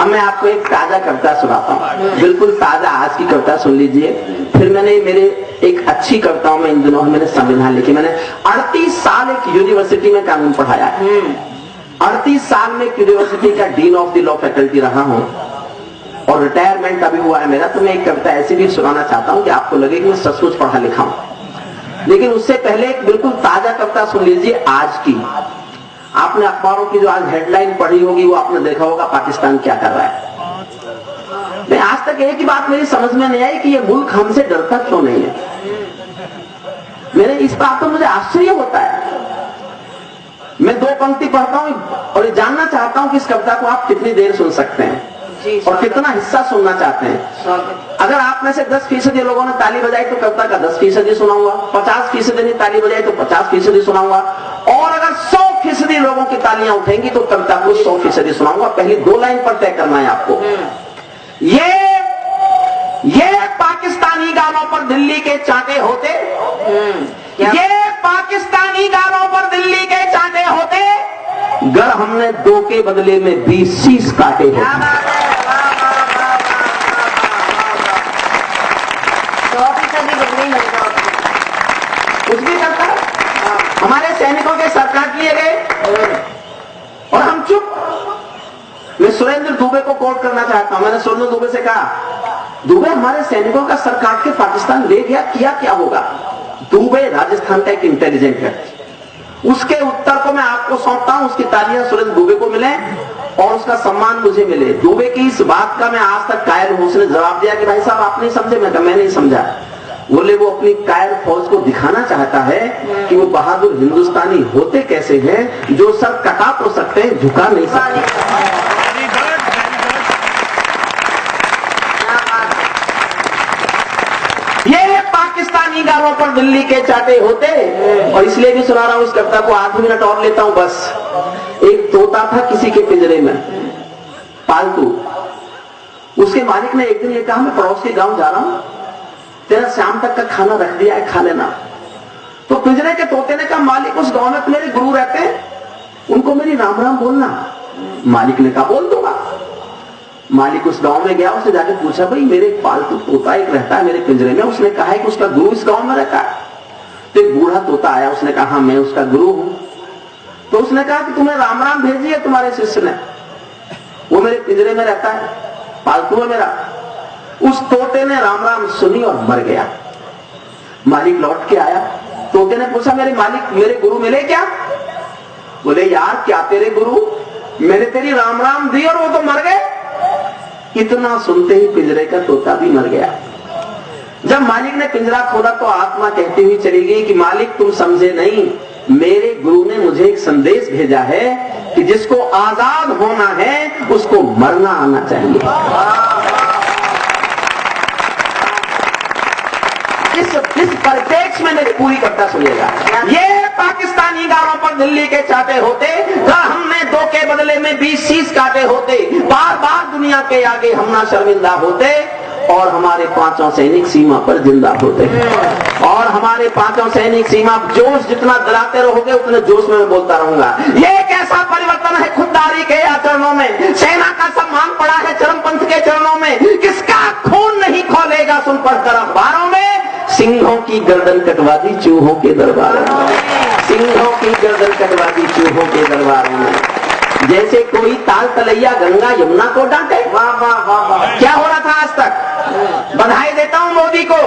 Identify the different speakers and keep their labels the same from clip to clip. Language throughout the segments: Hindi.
Speaker 1: अब मैं आपको एक ताजा कविता सुनाता हूँ, बिल्कुल ताजा आज की कविता सुन लीजिए। फिर मैंने मेरे एक अच्छी कविताओं में इन दिनों मैंने संविधान लिखी। मैंने 38 साल एक यूनिवर्सिटी में कानून पढ़ाया है, 38 साल में यूनिवर्सिटी का dean of the law faculty रहा हूँ और रिटायरमेंट अभी हुआ है मेरा। तो मैं एक कविता ऐसी भी सुनाना चाहता हूँ कि आपको लगे कि मैं सचमुच पढ़ा लिखा हूँ। लेकिन उससे पहले एक बिल्कुल ताजा कविता सुन लीजिए आज की। आपने अखबारों की जो आज हेडलाइन पढ़ी होगी वो आपने देखा होगा, पाकिस्तान क्या कर रहा है। मैं आज तक एक ही बात मेरी समझ में नहीं आई कि ये मुल्क हमसे डरता क्यों नहीं है। मेरे इस बात पर मुझे आश्चर्य होता है। मैं 2 पंक्ति पढ़ता हूं और ये जानना चाहता हूं कि इस कविता को आप कितनी देर सुन सकते हैं और कितना हिस्सा सुनना चाहते हैं। अगर आप में से 10% लोगों ने ताली बजाई तो कविता का 10% सुनाऊंगा, 50% ने ताली बजाई तो 50% सुनाऊंगा, और अगर 100% लोगों की तालियां उठेंगी तो कविता को 100% सुनाऊंगा। पहली 2 लाइन पर तय करना है आपको। ये पाकिस्तानी गालों पर दिल्ली के चांटे होते, ये पाकिस्तानी गालों पर दिल्ली के चांटे होते, गर हमने 2 के बदले में 20 शीश काटे होते। कुछ भी करता हमारे सैनिकों के सर काट लिए गए और हम चुप। मैं सुरेंद्र दुबे को कोट करना चाहता हूं। मैंने सुरेंद्र दुबे से कहा, दुबे हमारे सैनिकों का सर काट के पाकिस्तान ले गया, किया क्या होगा। दुबे राजस्थान का एक इंटेलिजेंट है, उसके उत्तर को मैं आपको सौंपता हूं। उसकी तालियां सुरेंद्र दुबे को मिले और उसका सम्मान मुझे मिले। दुबे की इस बात का मैं आज तक कायल हूं। उसने जवाब दिया कि भाई साहब आप नहीं समझे। मैं नहीं समझा। बोले वो अपनी कायर फौज को दिखाना चाहता है कि वो बहादुर हिंदुस्तानी होते कैसे हैं, जो सर कटा तो सकते हैं, झुका नहीं सकते। ये पाकिस्तानी गालों पर दिल्ली के चाटे होते। और इसलिए भी सुना रहा हूं इस कविता को, 8 मिनट और लेता हूं बस। एक तोता था किसी के पिंजरे में, पालतू। उसके मालिक ने एक दिन ये कहा, मैं पड़ोस के गांव जा रहा हूं, तेरा शाम तक का खाना रख दिया है, खा लेना। तो पिंजरे के तोते ने कहा, मालिक उस गांव में तो मेरे गुरु रहते हैं, उनको मेरी राम राम बोलना। मालिक ने कहा बोल दूंगा। मालिक उस गांव में गया, उससे जाके पूछा, भाई मेरे पालतू तोता एक रहता है मेरे पिंजरे में, उसने कहा है कि उसका गुरु इस गांव में रहता है। तो एक बूढ़ा तोता आया, उसने कहा हाँ मैं उसका गुरु हूं। तो उसने कहा कि तुम्हें राम राम भेजी है तुम्हारे शिष्य ने, वो मेरे पिंजरे में रहता है, पालतू है मेरा। उस तोते ने राम राम सुनी और मर गया। मालिक लौट के आया, तोते ने पूछा मेरे मालिक मेरे गुरु मिले क्या। बोले यार क्या तेरे गुरु, मैंने तेरी राम राम दी और वो तो मर गए। इतना सुनते ही पिंजरे का तोता भी मर गया। जब मालिक ने पिंजरा खोला तो आत्मा कहती हुई चली गई कि मालिक तुम समझे नहीं, मेरे गुरु ने मुझे एक संदेश भेजा है कि जिसको आजाद होना है उसको मरना आना चाहिए। इस परिप्रेक्ष्य में मेरी पूरी कविता सुनिएगा। ये पाकिस्तानी गालों पर दिल्ली के चाटे होते, हमने 2 के बदले में 20 शीश काटे होते, बार बार दुनिया के आगे हम ना शर्मिंदा होते, और हमारे 5 सैनिक सीमा पर जिंदा होते। और हमारे 5 सैनिक सीमा, जोश जितना दिलाते रहोगे उतने जोश में मैं बोलता रहूंगा। ये कैसा परिवर्तन है खुददारी के आचरणों में, सेना का सम्मान पड़ा है चरमपंथ के चरणों में, किसका खून नहीं खोलेगा सुन पढ़कर अखबारों में, सिंहों की गर्दन कटवा दी चूहों के दरबारों में, सिंहों की गर्दन कटवा दी चूहों के दरबारों में। जैसे कोई ताल तलैया गंगा यमुना को डांटे। वाह वाह वाह वाह, क्या हो रहा था आज तक। बधाई देता हूं मोदी को,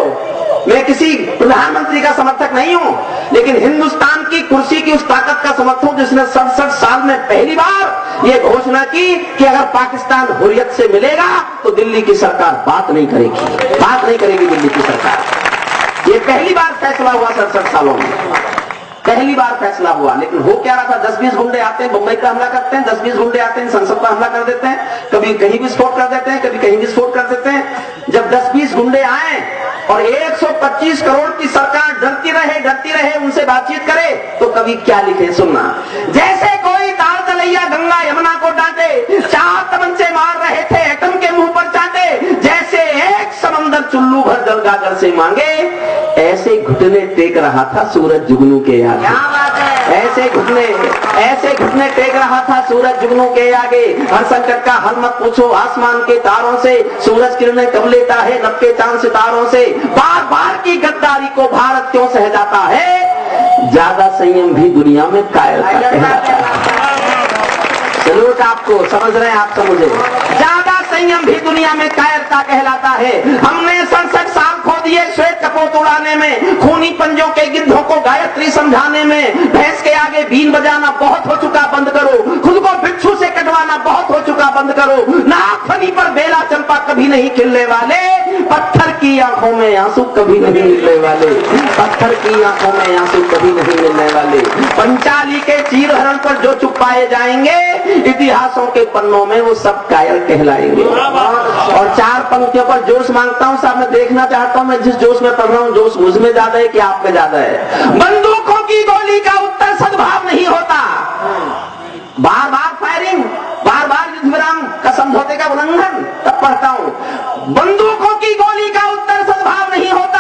Speaker 1: मैं किसी प्रधानमंत्री का समर्थक नहीं हूं, लेकिन हिंदुस्तान की कुर्सी की उस ताकत का समर्थक हूं जिसने 67 साल में पहली बार यह घोषणा की कि अगर पाकिस्तान हुर्रियत से मिलेगा तो दिल्ली की सरकार बात नहीं करेगी दिल्ली की सरकार। ये पहली बार फैसला हुआ 67 सालों में, पहली बार फैसला हुआ। लेकिन हो क्या रहा था, 10-20 गुंडे आते हैं, मुंबई पर हमला करते हैं, 10-20 गुंडे आते हैं, संसद पर हमला कर देते हैं, कभी कहीं विस्फोट कर देते हैं, कभी कहीं विस्फोट कर देते हैं। जब 10-20 गुंडे आए और 125 करोड़ की सरकार डरती रहे उनसे बातचीत करे, तो कभी क्या लिखे सुनना। जैसे कोई ताल तलैया गंगा यमुना को डांटे, 4 तमंचे मार रहे थे एटम के मुंह पर चाटे, जैसे एक समंदर चुल्लू भर जल गागर से मांगे, ऐसे घुटने टेक रहा था सूरज जुगनू के आगे, ऐसे घुटने टेक रहा था सूरज जुगनू के आगे। हर संकट का हल मत पूछो आसमान के तारों से, सूरज किरणें कब लेता है नभ के चांद सितारों से। बार बार की गद्दारी को भारत क्यों सह जाता है, ज्यादा संयम भी दुनिया में कायरता कहलाता है। सलूट आपको, समझ रहे हैं आप सब मुझे। ज्यादा संयम भी दुनिया में कायरता कहलाता है। हमने 67 साल खो दिए श्वेत कपोत उड़ाने में, खूनी पंजों के गिद्धों को गायत्री समझाने में। भैंस के आगे बीन बजाना बहुत हो चुका, बंद करो। खुद को बिच्छू से कटवाना बहुत हो चुका, बंद करो। नागफनी पर बेला चंपा कभी नहीं खिलने वाले, पत्थर की आंखों में आंसू कभी नहीं मिलने वाले, पत्थर की आंखों में आंसू कभी नहीं मिलने वाले। पंचाली के चीरहरण पर जो चुप पाए जाएंगे, इतिहासों के पन्नों में वो सब कायल कहलाएंगे। और 4 पंक्तियों पर जोश मांगता हूं साहब, मैं देखना चाहता हूं मैं जिस जोश में पढ़ रहा हूं जोश मुझ में ज्यादा है कि आप में ज्यादा है। बंदूकों की गोली का उत्तर सद्भाव नहीं होता, बार बार फायरिंग, बार बार युद्ध विराम का समझौते का उल्लंघन। तब पढ़ता हूं बंदूकों की गोली का उत्तर सद्भाव नहीं होता,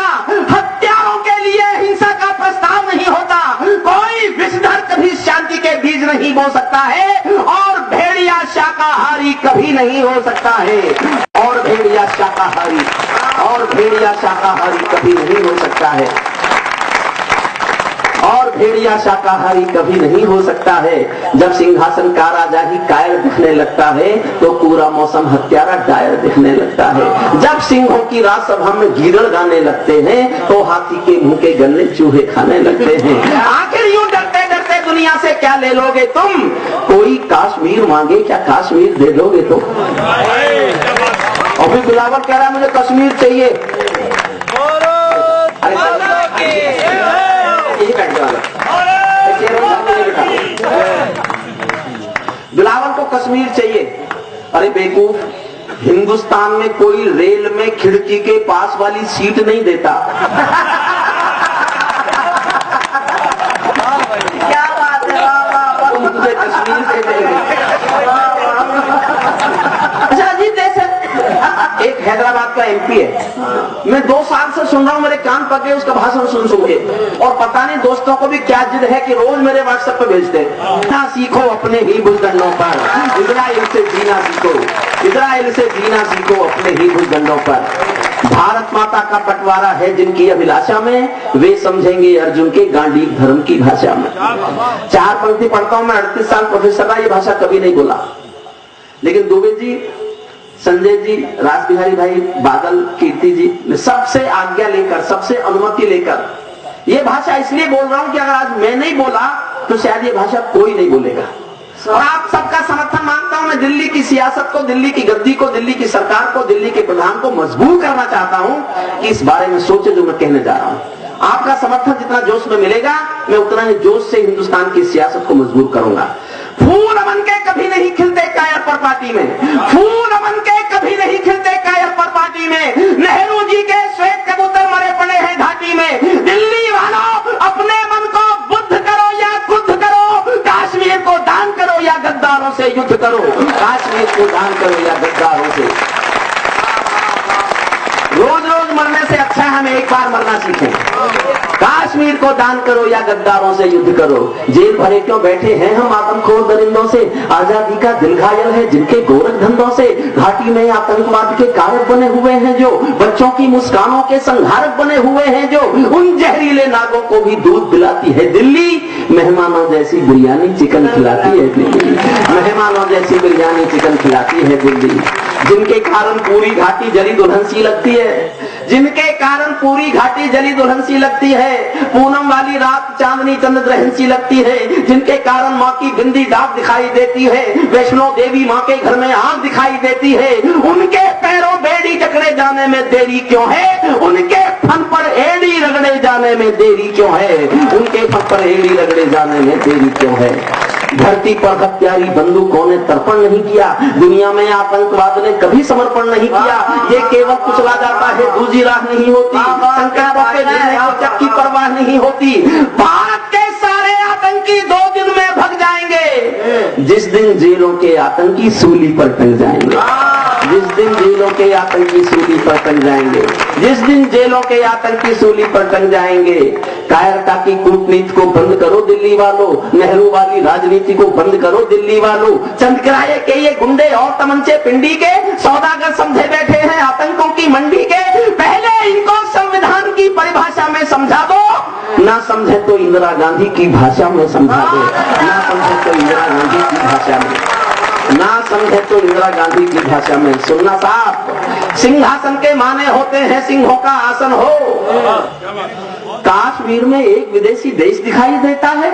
Speaker 1: हत्यारों के लिए हिंसा का प्रस्ताव नहीं होता, कोई विषधर कभी शांति के बीज नहीं बो सकता है, और भेड़िया शाकाहारी कभी नहीं हो सकता है, और भेड़िया शाकाहारी कभी नहीं हो सकता है, और भेड़िया शाकाहारी कभी नहीं हो सकता है। जब सिंहासन का राजा ही कायर दिखने लगता है तो पूरा मौसम हत्यारा डायर दिखने लगता है। जब सिंहों की राजसभा में गीदड़ गाने लगते हैं तो हाथी के मुंह के गन्ने चूहे खाने लगते हैं। आखिर यूं डरते डरते दुनिया से क्या ले लोगे तुम, कोई कश्मीर मांगे क्या कश्मीर दे दोगे तुम। अभी बिलावल कह रहा है मुझे कश्मीर चाहिए, बिलावल को कश्मीर चाहिए। अरे बेवकूफ, हिंदुस्तान में कोई रेल में खिड़की के पास वाली सीट नहीं देता। क्या बात है, मुझे कश्मीर से देंगे। अच्छा अजीब देश है। एक हैदराबाद का एमपी है, मैं 2 साल से सुन रहा हूं, मेरे कान पक गए उसका भाषण सुन सुन के, और पता नहीं दोस्तों को भी क्या जिद है कि रोज मेरे व्हाट्सएप पे भेजते हैं ना, सीखो अपने ही भूखंडों पर, इजराइल से जीना सीखो, इजराइल से जीना सीखो अपने ही भूखंडों पर। भारत माता का बंटवारा है जिनकी अभिलाषा में, वे समझेंगे अर्जुन के गांडी धर्म की भाषा में। 4 पंक्ति पढ़ता हूं मैं, 38 साल प्रोफेसर रहा, ये भाषा कभी नहीं बोला, लेकिन दुबे जी, संजय जी, राज बिहारी भाई, बादल, कीर्ति जी ने सबसे आज्ञा लेकर, सबसे अनुमति लेकर ये भाषा इसलिए बोल रहा हूं कि अगर आज मैं नहीं बोला तो शायद ये भाषा कोई नहीं बोलेगा। और आप सबका समर्थन मांगता हूं मैं। दिल्ली की सियासत को, दिल्ली की गद्दी को, दिल्ली की सरकार को, दिल्ली के प्रधान को मजबूर करना चाहता हूं कि इस बारे में सोचे जो मैं कहने जा रहा हूं। आपका समर्थन जितना जोश में मिलेगा, मैं उतना ही जोश से हिंदुस्तान की सियासत को मजबूर करूंगा। फूल अमन के कभी नहीं खिलते कायर पर पार्टी में, फूल अमन के कभी नहीं खिलते कायर पर पार्टी में। नेहरू जी के श्वेत कबूतर मरे पड़े हैं घाटी में। दिल्ली वालों, अपने मन को बुद्ध करो या बुद्ध करो, कश्मीर को दान करो या गद्दारों से युद्ध करो, कश्मीर को दान करो या गद्दारों से। रोज रोज मरने से अच्छा है हमें एक बार मरना सीखें। कश्मीर को दान करो या गद्दारों से युद्ध करो। जेल भरे क्यों बैठे हैं हम आतंकखोर दरिंदों से, आजादी का दिल घायल है जिनके गोरख धंधों से। घाटी में आतंकवाद के कारक बने हुए हैं जो, बच्चों की मुस्कानों के संहारक बने हुए हैं जो, उन जहरीले नागों को भी दूध पिलाती है दिल्ली, मेहमानों जैसी बिरयानी चिकन खिलाती है दिल्ली, मेहमानों जैसी बिरयानी चिकन खिलाती है दिल्ली। जिनके कारण पूरी घाटी जली दुल्हन सी लगती है, जिनके कारण पूरी घाटी जली दुल्हन सी लगती है, पूनम वाली रात चांदनी चंद्र ग्रहण सी लगती है, जिनके कारण माँ की बिंदी दाग दिखाई देती है, वैष्णो देवी माँ के घर में आग दिखाई देती है। उनके पैरों बेड़ी जकड़े जाने में देरी क्यों है, उनके फन पर एड़ी रगड़े जाने में देरी क्यों है, उनके फन पर एड़ी रगड़े जाने में देरी क्यों है। धरती पर हत्यारी बंदूकों ने तर्पण नहीं किया, दुनिया में आतंकवाद ने कभी समर्पण नहीं किया। ये केवल कुचला जाता है, दूसरी राह नहीं होती, संकल्पों के निर्णय को चक की परवाह नहीं होती। भारत के सारे आतंकी 2 दिन में भग जाएंगे, जिस दिन जेलों के आतंकी सूली पर टंग जाएंगे, जिस दिन जेलों के आतंकी सूली पर टंग जाएंगे, जिस दिन जेलों के आतंकी सूली पर टंग जाएंगे। कायरता की कूटनीति को बंद करो दिल्ली वालों, नेहरू वाली राजनीति को बंद करो दिल्ली वालों। चंद किराए के ये गुंडे और तमंचे पिंडी के सौदागर समझे बैठे हैं आतंकों की मंडी के। पहले इनको संविधान की परिभाषा में समझा दो, ना समझे तो इंदिरा गांधी की भाषा में समझा दो, ना समझे तो इंदिरा गांधी की भाषा में, ना समझे तो इंदिरा गांधी की भाषा में। सुनना साहब, सिंहासन के माने होते हैं सिंहों का आसन हो। कश्मीर में एक विदेशी देश दिखाई देता है,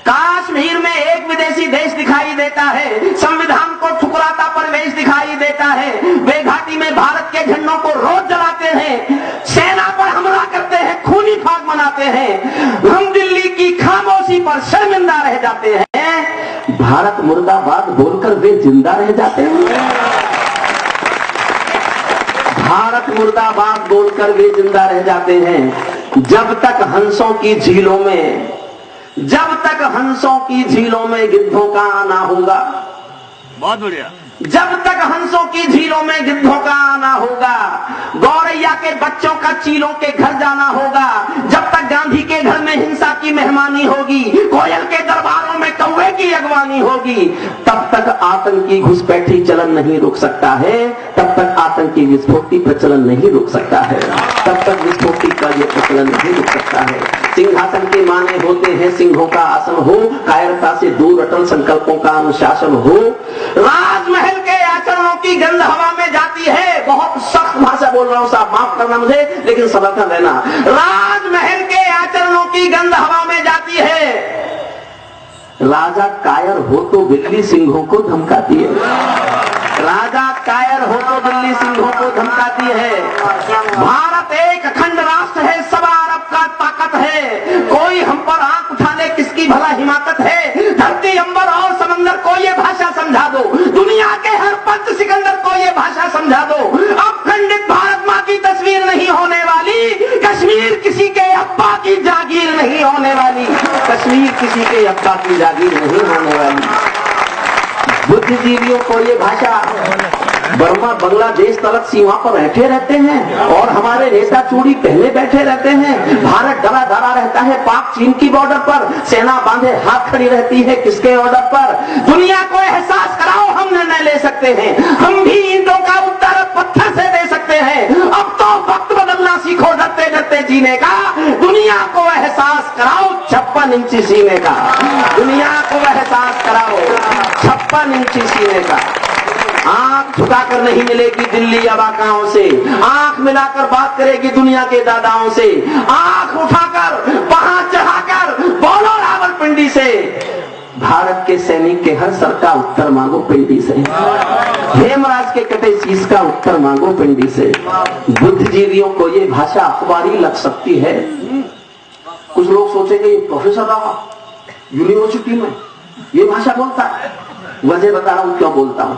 Speaker 1: कश्मीर में एक विदेशी देश दिखाई देता है, संविधान को ठुकराता परवेश दिखाई देता है। वे घाटी में भारत के झंडों को रोज जलाते हैं, सेना पर हमला करते हैं, खूनी फाग मनाते हैं। हम दिल्ली की खामोशी पर शर्मिंदा रह जाते हैं, भारत मुर्दाबाद बोलकर वे जिंदा रह जाते हैं। भारत मुर्दाबाद बोलकर वे जिंदा रह जाते हैं। जब तक हंसों की झीलों में, जब तक हंसों की झीलों में गिद्धों का आना होगा,
Speaker 2: बहुत बढ़िया,
Speaker 1: जब तक हंसों की झीलों में गिद्धों का आना होगा, गौरैया के बच्चों का चीलों के घर जाना होगा, जब तक गांधी के घर में हिंसा की मेहमानी होगी, कोयल के दरबारों में कौवे की अगवानी होगी, तब तक आतंकी घुसपैठी चलन नहीं रुक सकता है, तब तक आतंकी विस्फोटी प्रचलन नहीं रुक सकता है, तब तक विस्फोटी का ये प्रचलन नहीं रुक सकता है। सिंहासन के माने होते हैं सिंहों का आसन हो, कायरता से दूर अटल संकल्पों का अनुशासन हो। राजमहल के आचरणों की गंध हवा में जाती है, बहुत सख्त भाषा बोल रहा हूं साहब, माफ करना मुझे, लेकिन समर्थन देना। राजमहल के आचरणों की गंध हवा में जाती है, राजा कायर हो तो दिल्ली सिंहों को धमकाती है, राजा कायर हो तो दिल्ली सिंहों को धमकाती है। भारत एक अखंड राष्ट्र है, सवा अरब का ताकत है, कोई हम पर आंख उठा ले किसकी भला हिमाकत है। धरती अंबर और समंदर को ये भाषा समझा दो, दुनिया के हर पंच सिकंदर को ये भाषा समझा दो। अब खंडित भारत माँ की तस्वीर नहीं होने वाली, कश्मीर किसी के अब्बा की जागीर नहीं होने वाली, कश्मीर किसी के अब्बा की जागीर नहीं होने वाली। बुद्धिजीवियों को ये भाषा बर्मा बांग्लादेश तलक सीमा पर बैठे रहते हैं और हमारे नेता चूड़ी पहले बैठे रहते हैं। भारत डरा डरा रहता है पाक चीन की बॉर्डर पर, सेना बांधे हाथ खड़ी रहती है किसके ऑर्डर पर। दुनिया को एहसास कराओ हम निर्णय ले सकते हैं, हम भी ईंटों का उत्तर पत्थर से दे सकते हैं। अब तो वक्त बदलना सीखो डरते डरते जीने का, दुनिया को एहसास कराओ 56 इंची सीने का, दुनिया को एहसास कराओ 56 इंची सीने का। आंख झुकाकर नहीं मिलेगी दिल्ली अबाकाओं से, आंख मिलाकर बात करेगी दुनिया के दादाओं से, आंख उठाकर पहाड़ चढ़ाकर बोलो रावलपिंडी से। भारत के सैनिक के हर सर का उत्तर मांगो पिंडी से, हेमराज के कटे शीश का उत्तर मांगो पिंडी से। बुद्धिजीवियों को ये भाषा अखबारी लग सकती है। कुछ लोग सोचेंगे ये प्रोफेसर रहा यूनिवर्सिटी में ये भाषा बोलता है, वजह बता रहा हूं क्यों बोलता हूं।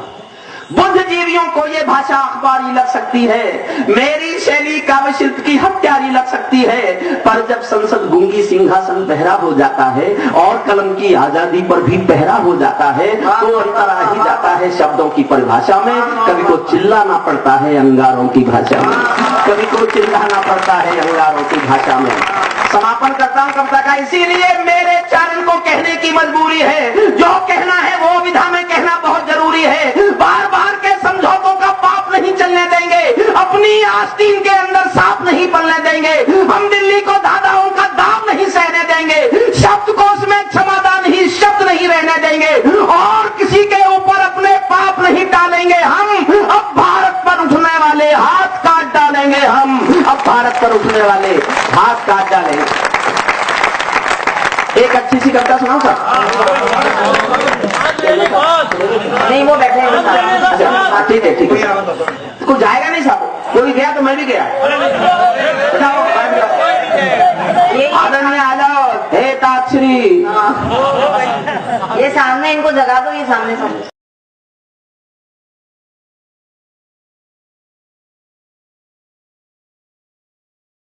Speaker 1: बुद्धिजीवियों को ये भाषा अखबारी लग सकती है, मेरी शैली काव्य शिल्प की हत्यारी लग सकती है, पर जब संसद गूंगी सिंहासन बहरा हो जाता है और कलम की आजादी पर भी पहरा हो जाता है, तो अंतर आ ही जाता है शब्दों की परिभाषा में। कभी को चिल्लाना पड़ता है अंगारों की भाषा में, कभी को चिल्लाना पड़ता है अंगारों की भाषा में। समापन करता हूं कविता का, इसीलिए मेरे चरण को कहने की मजबूरी है, जो कहना है वो विधा में कहना बहुत जरूरी है। बार बार के समझौतों का पाप नहीं चलने देंगे, अपनी आस्तीन के अंदर सांप नहीं पलने देंगे, हम दिल्ली को दादाओं का दाम नहीं सहने देंगे, शब्दकोश में क्षमादान ही शब्द नहीं रहने देंगे, और किसी के ऊपर अपने पाप नहीं डालेंगे हम। अब भारत पर उठने वाले हाथ काट डालेंगे हम, अब भारत पर उठने वाले हाथ काट डालेंगे। एक अच्छी सी कविता सुनाओ सर। नहीं वो बैठे हैं। अच्छा ठीक है ठीक है, कुछ जाएगा नहीं साहब, कोई गया तो मैं भी गया। आदरणीय आ जाओ, हे ताक्षरी,
Speaker 3: ये सामने इनको जगा दो, ये सामने सामने।